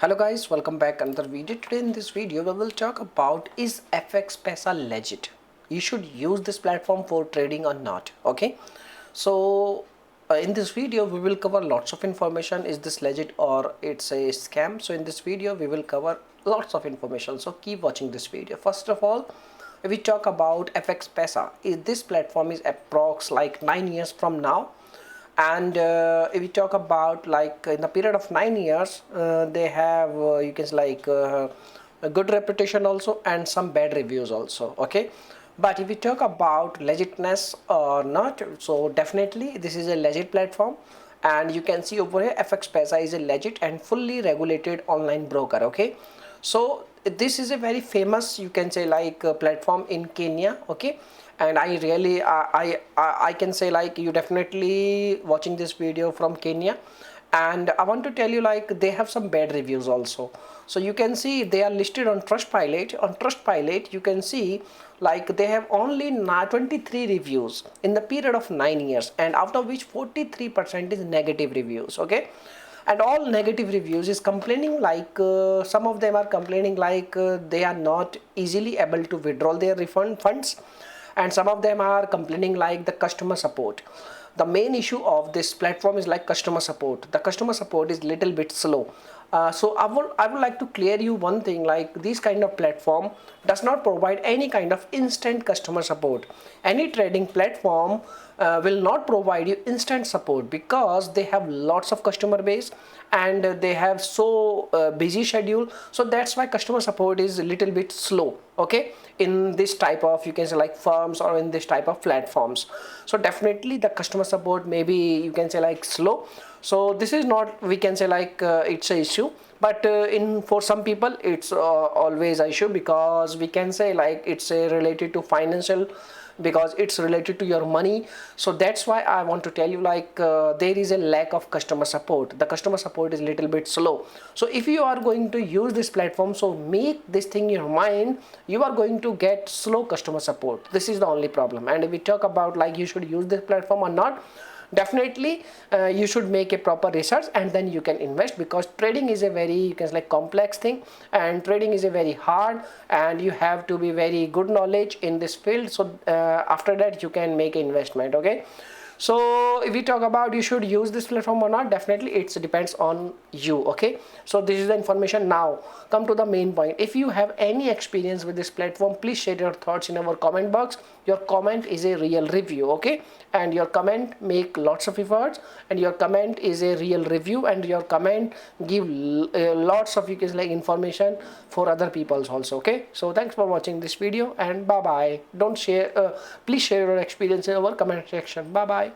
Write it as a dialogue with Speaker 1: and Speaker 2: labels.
Speaker 1: Hello guys, welcome back another video. Today in this video we will talk about, is fxpesa legit? You should use this platform for trading or not. Okay, so in this video we will cover lots of information. Is this legit or it's a scam? So in this video we will cover lots of information, so keep watching this video. First of all, if we talk about fxpesa, this platform is approx like 9 years from now. And if we talk about like in the period of 9 years, they have you can say like a good reputation also and some bad reviews also. Okay, but if we talk about legitness or not, so definitely this is a legit platform. And you can see over here fxpesa is a legit and fully regulated online broker. Okay, so this is a very famous, you can say like platform in Kenya. Okay, and I really I can say like you definitely watching this video from Kenya. And I want to tell you like they have some bad reviews also. So you can see they are listed on Trustpilot. On Trustpilot you can see like they have only 23 reviews in the period of 9 years, and out of which 43% is negative reviews. Okay, and all negative reviews is complaining like some of them are complaining like they are not easily able to withdraw their refund funds, and some of them are complaining like the customer support. The main issue of this platform is like customer support. The customer support is little bit slow. So I would like to clear you one thing, like this kind of platform does not provide any kind of instant customer support. Any trading platform will not provide you instant support because they have lots of customer base and they have so busy schedule. So that's why customer support is a little bit slow. Okay, in this type of, you can say like firms or in this type of platforms. So definitely the customer support maybe you can say like slow. So this is not, we can say like it's a issue, but in for some people it's always an issue, because we can say like it's related to financial, because it's related to your money. So that's why I want to tell you like there is a lack of customer support. The customer support is a little bit slow. So if you are going to use this platform, so make this thing in your mind, you are going to get slow customer support. This is the only problem. And if we talk about like you should use this platform or not, definitely you should make a proper research and then you can invest, because trading is a very, you can say like complex thing, and trading is a very hard, and you have to be very good knowledge in this field. So after that you can make investment. Okay, so if we talk about you should use this platform or not, definitely it depends on you. Okay, so this is the information. Now come to the main point. If you have any experience with this platform, please share your thoughts in our comment box. Your comment is a real review. Okay, and your comment make lots of efforts, and your comment is a real review, and your comment give lots of, you can like information for other peoples also. Okay, so thanks for watching this video and bye bye. Don't share please share your experience in our comment section. Bye bye.